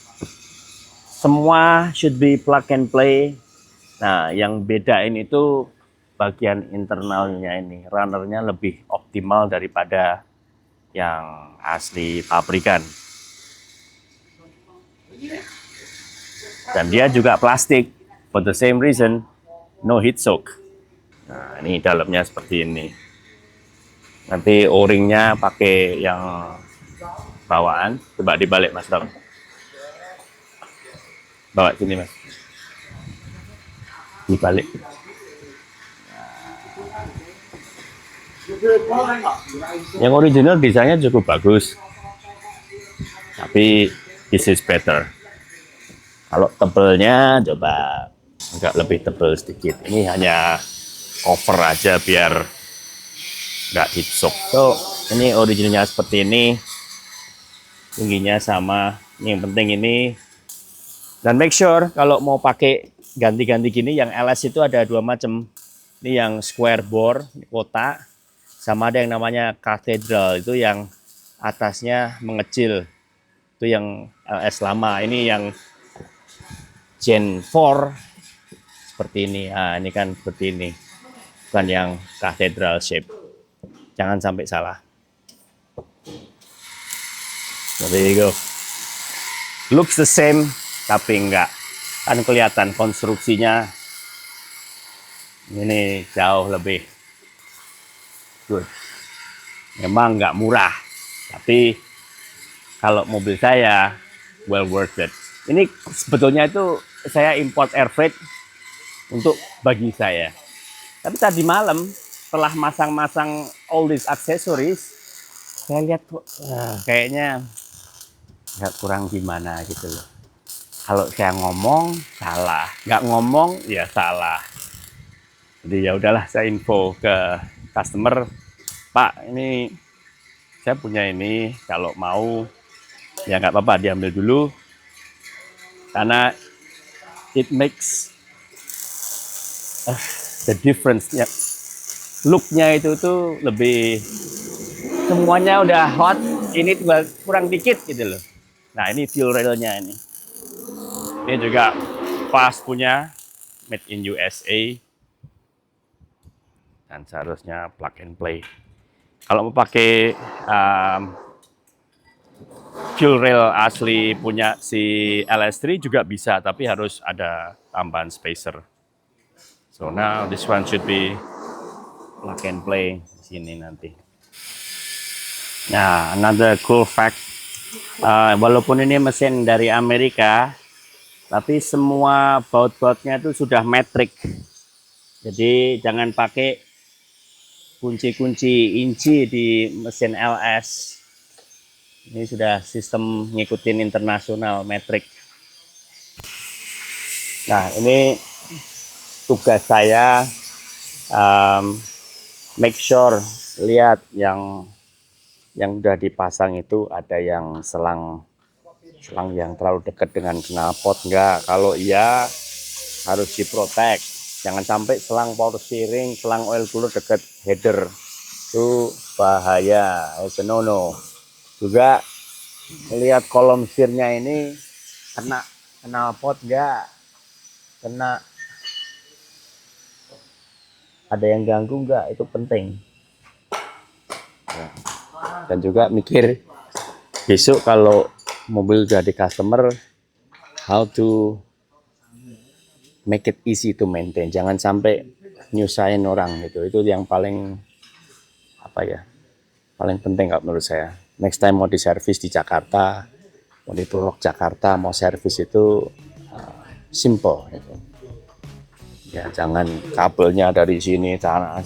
Semua should be plug and play. Nah, yang bedain itu bagian internalnya ini, runnernya lebih optimal daripada yang asli pabrikan. Dan dia juga plastik, for the same reason, no heat soak. Nah, ini dalamnya seperti ini. Nanti o-ringnya pakai yang bawaan. Coba dibalik Mas Tom. Bawa sini Mas. Dibalik. Yang original desainnya cukup bagus, tapi this is better. Kalau tebelnya coba agak lebih tebel sedikit. Ini hanya cover aja biar nggak heat soak. So ini originalnya seperti ini, tingginya sama. Yang penting ini, dan make sure kalau mau pakai ganti-ganti gini, yang LS itu ada dua macam. Ini yang square bore, kotak. Sama ada yang namanya Cathedral, itu yang atasnya mengecil. Itu yang LS lama. Ini yang Gen 4 seperti ini. Nah, ini kan seperti ini. Bukan yang Cathedral shape. Jangan sampai salah. So, there you go. Looks the same, tapi enggak. Kan kelihatan konstruksinya ini jauh lebih good. Memang nggak murah, tapi kalau mobil saya well worth it. Ini sebetulnya itu saya import air freight untuk bagi saya. Tapi tadi malam setelah masang-masang all these accessories, saya lihat kayaknya nggak kurang gimana gitu loh. Kalau saya ngomong salah, nggak ngomong ya salah. Jadi ya udahlah, saya info ke customer, Pak, ini saya punya ini, kalau mau ya nggak apa-apa, diambil dulu, karena it makes the difference. Ya, looknya itu tuh lebih semuanya udah hot, ini tinggal kurang dikit gitu loh. Nah ini fuel railnya ini juga pas punya made in USA dan seharusnya plug and play. Kalau mau pakai fuel rail asli punya si LS3 juga bisa, tapi harus ada tambahan spacer. So now this one should be plug and play di sini nanti. Nah, another cool fact, walaupun ini mesin dari Amerika, tapi semua baut-bautnya itu sudah metrik. Jadi jangan pakai kunci-kunci inci di mesin LS. Ini sudah sistem ngikutin internasional metrik. Nah, ini tugas saya, make sure lihat yang udah dipasang itu ada yang selang yang terlalu dekat dengan knalpot enggak. Kalau iya harus diprotek. Jangan sampai selang power steering, selang oil cooler dekat header. Itu bahaya, it's a no-no. Juga lihat kolom setirnya ini kena knalpot enggak, kena ada yang ganggu enggak, itu penting. Dan juga mikir besok kalau mobil udah di customer, how to make it easy to maintain. Jangan sampai nyusahin orang gitu. Itu yang paling paling penting kalau menurut saya. Next time mau diservis di Jakarta, mau di Purwok Jakarta, mau servis itu simple gitu. Ya jangan kabelnya dari sini sana.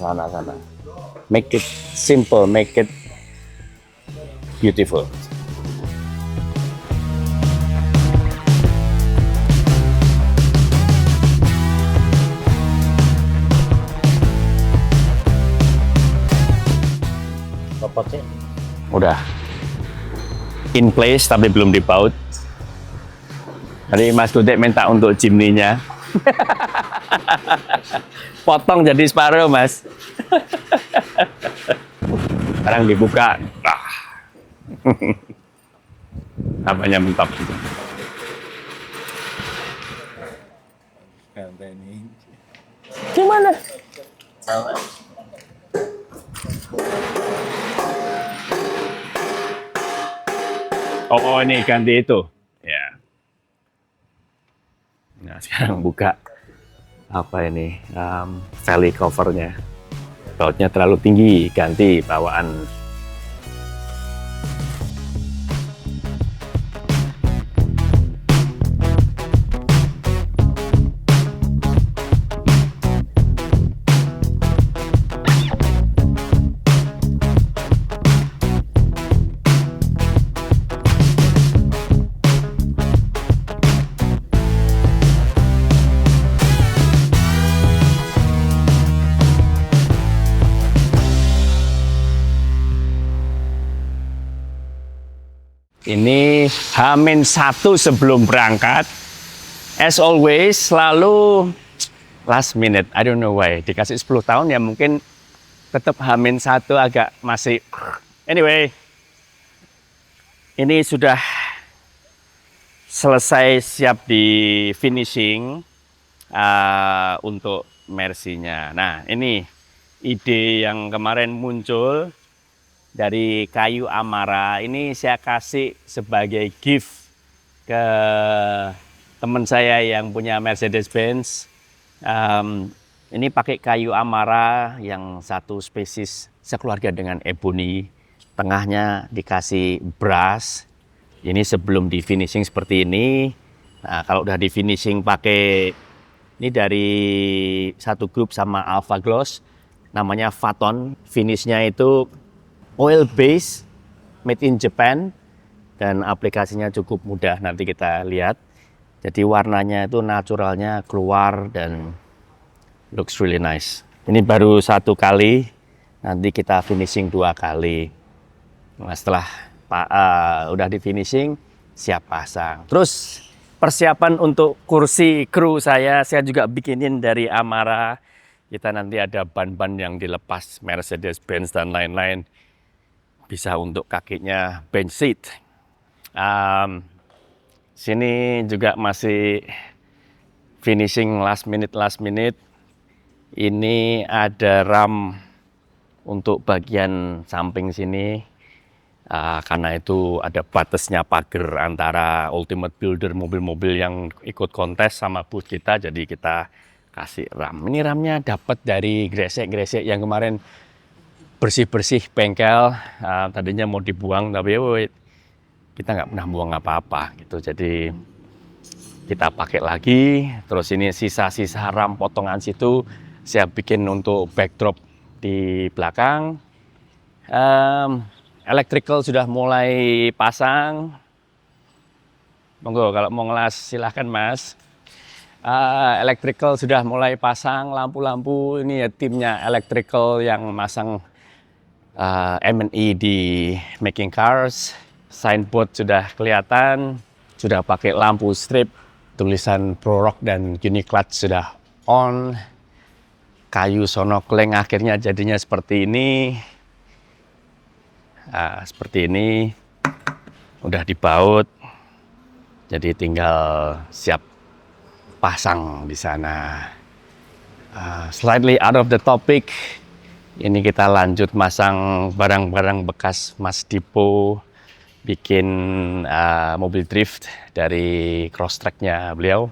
Make it simple, make it beautiful. Popotnya Udah in place tapi belum dibaut. Tadi Mas Dudek minta untuk chimney-nya. Potong jadi separuh, Mas. Sekarang dibuka. Apanya mentok. Gimana? Oh, ini ganti itu. Ya. Nah, sekarang buka apa ini? Valley covernya. Bautnya terlalu tinggi, ganti bawaan. Ini H-1 sebelum berangkat. As always, selalu last minute. I don't know why. Dikasih 10 tahun ya mungkin tetap H-1 agak masih. Anyway, ini sudah selesai siap di finishing untuk Mercy-nya. Nah, ini ide yang kemarin muncul dari kayu Amara. Ini saya kasih sebagai gift ke teman saya yang punya Mercedes-Benz. Ini pakai kayu Amara yang satu spesies sekeluarga dengan ebony. Tengahnya dikasih brass. Ini sebelum di finishing seperti ini. Nah, kalau udah di finishing pakai ini dari satu grup sama Alpha Gloss, namanya Phaton. Finishnya itu oil base, made in Japan, dan aplikasinya cukup mudah, nanti kita lihat. Jadi warnanya itu naturalnya keluar dan looks really nice. Ini baru satu kali, nanti kita finishing 2 kali. Nah, setelah udah di finishing, siap pasang. Terus persiapan untuk kursi kru saya juga bikinin dari Amara. kita nanti ada ban-ban yang dilepas Mercedes-Benz dan lain-lain. Bisa untuk kakinya bench seat. Sini juga masih finishing last minute. Ini ada ram untuk bagian samping sini. Karena itu ada batasnya pagar antara Ultimate Builder mobil-mobil yang ikut kontes sama booth kita, jadi kita kasih ram. Ini ramnya dapat dari gresek-gresek yang kemarin bersih-bersih bengkel. Tadinya mau dibuang tapi kita nggak pernah buang apa-apa gitu. Jadi kita pakai lagi. Terus ini sisa-sisa ram potongan situ saya bikin untuk backdrop di belakang. Electrical sudah mulai pasang. Monggo kalau mau ngelas silahkan Mas. Electrical sudah mulai pasang lampu-lampu. Ini ya timnya electrical yang masang M&E di Making Cars. Signboard sudah kelihatan. Sudah pakai lampu strip. Tulisan Prorock dan Uniclutch sudah on. Kayu sonokleng akhirnya jadinya seperti ini. Seperti ini udah dibaut, jadi tinggal siap pasang di sana. Slightly out of the topic, ini kita lanjut masang barang-barang bekas Mas Dipo bikin mobil drift dari cross tracknya beliau.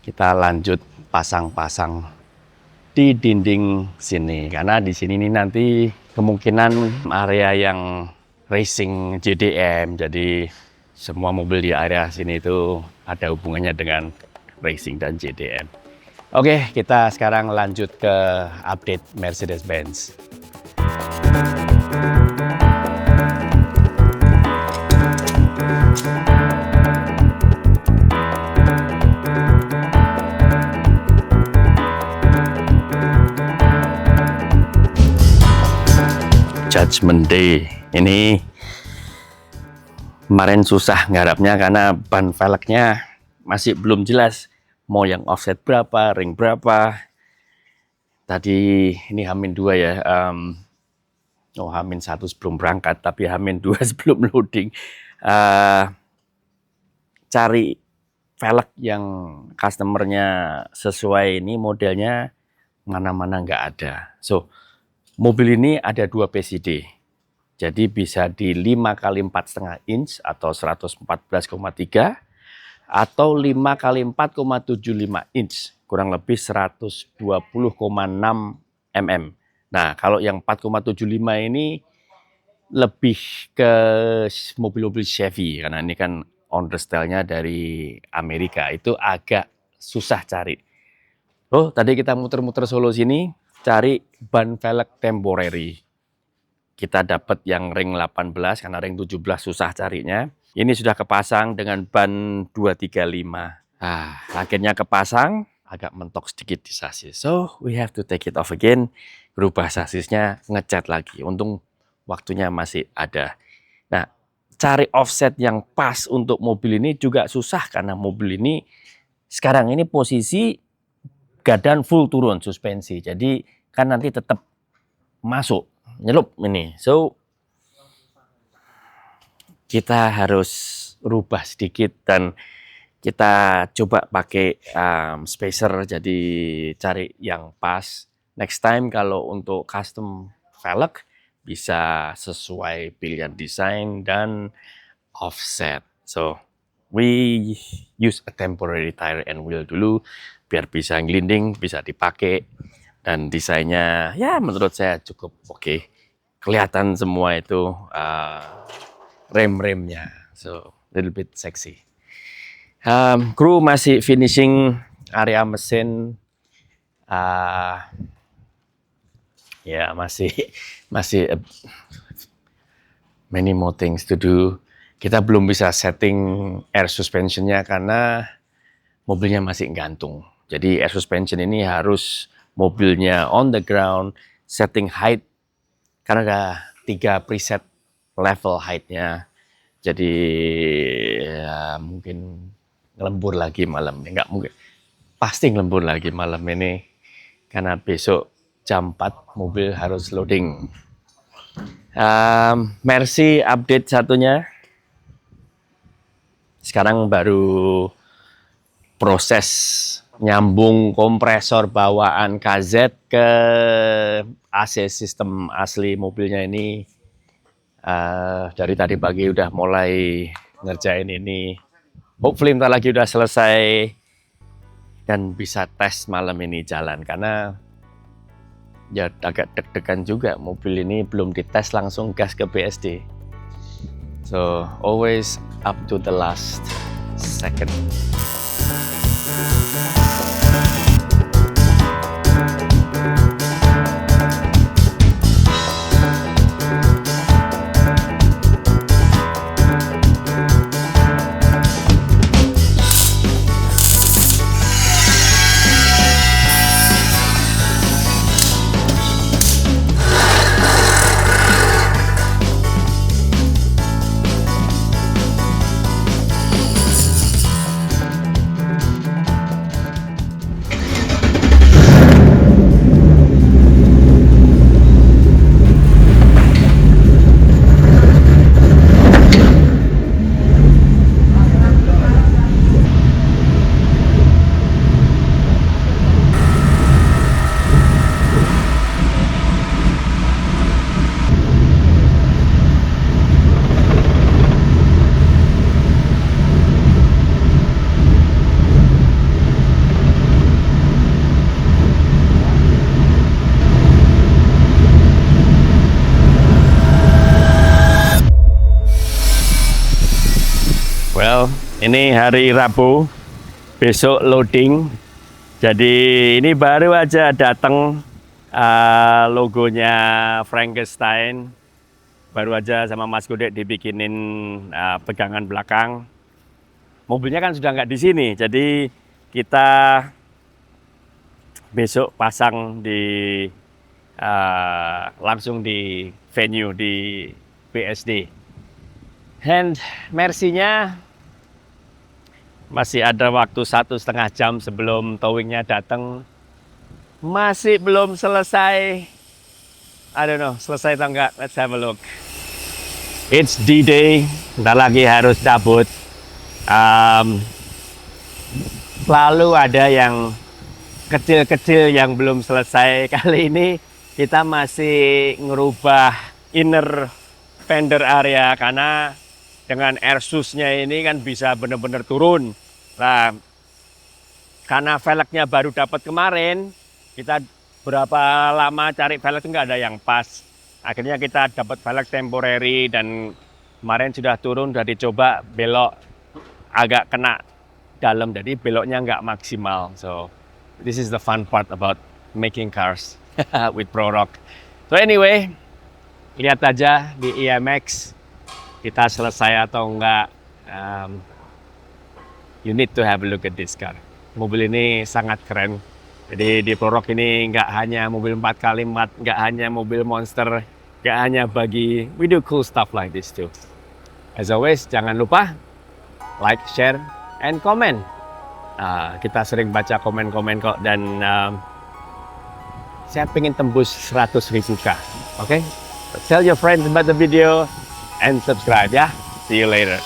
Kita lanjut pasang-pasang di dinding sini, karena di sini nih nanti kemungkinan area yang racing JDM, jadi semua mobil di area sini itu ada hubungannya dengan racing dan JDM. Oke, kita sekarang lanjut ke update Mercedes-Benz. Judgment Day ini kemarin susah ngarapnya karena ban velgnya masih belum jelas mau yang offset berapa, ring berapa. Tadi ini H-2 ya, H-1 sebelum berangkat, tapi H-2 sebelum loading. Cari velg yang customernya sesuai ini modelnya mana-mana nggak ada. So mobil ini ada 2 PCD, jadi bisa di 5 x 4,5 inch atau 114,3 atau 5 x 4,75 inch, kurang lebih 120,6 mm. Nah, kalau yang 4,75 ini lebih ke mobil-mobil Chevy, karena ini kan owner style-nya dari Amerika, itu agak susah cari. Oh, tadi kita muter-muter Solo sini, cari ban velg temporary. Kita dapat yang ring 18 karena ring 17 susah carinya. Ini sudah kepasang dengan ban 235. Akhirnya kepasang, agak mentok sedikit di sasis. So, we have to take it off again. Berubah sasisnya, ngecat lagi. Untung waktunya masih ada. Nah, cari offset yang pas untuk mobil ini juga susah karena mobil ini sekarang ini posisi gadan full turun suspensi, jadi kan nanti tetap masuk nyelup ini. So kita harus rubah sedikit dan kita coba pakai spacer, jadi cari yang pas. Next time kalau untuk custom velg bisa sesuai pilihan desain dan offset. So we use a temporary tire and wheel dulu biar bisa ngelinding, bisa dipakai, dan desainnya ya menurut saya cukup oke. Kelihatan semua itu rem-remnya, so little bit sexy. Kru masih finishing area mesin, ya masih many more things to do. Kita belum bisa setting air suspensionnya karena mobilnya masih gantung. Jadi air suspension ini harus mobilnya on the ground, setting height, karena ada 3 preset level height-nya. Jadi ya, mungkin ngelembur lagi malam ini, nggak mungkin, pasti ngelembur lagi malam ini. karena besok jam 4 mobil harus loading. Mercy update satunya. Sekarang baru proses nyambung kompresor bawaan KZ ke AC sistem asli mobilnya ini. Dari tadi pagi udah mulai ngerjain ini. Hopefully bentar lagi udah selesai dan bisa tes malam ini jalan, karena ya agak deg-degan juga, mobil ini belum dites langsung gas ke BSD. So always up to the last second. Well, ini hari Rabu, besok loading. Jadi ini baru aja datang logonya Frankenstein. Baru aja sama Mas Gudek dibikinin pegangan belakang. Mobilnya kan sudah nggak di sini, jadi kita besok pasang di langsung di venue di BSD. And Mercy-nya masih ada waktu 1,5 jam sebelum towingnya datang. Masih belum selesai. I don't know, selesai atau enggak? Let's have a look. It's D-Day. Bentar lagi harus cabut. Selalu ada yang kecil-kecil yang belum selesai. Kali ini kita masih ngerubah inner fender area, karena dengan airsus-nya ini kan bisa benar-benar turun. Nah, karena velgnya baru dapat kemarin, kita berapa lama cari velg itu nggak ada yang pas. Akhirnya kita dapat velg temporary dan kemarin sudah turun, sudah dicoba belok agak kena dalam, jadi beloknya nggak maksimal. So this is the fun part about making cars with Prorock. So anyway, lihat aja di IMX kita selesai atau enggak. You need to have a look at this car. Mobil ini sangat keren. Jadi di Prorock ini nggak hanya mobil 4x4, nggak hanya mobil monster, nggak hanya buggy. We do cool stuff like this too. As always, jangan lupa like, share, and comment. Kita sering baca komen-komen kok, dan saya pengen tembus 100.000 K. Oke? Tell your friends about the video and subscribe ya. See you later.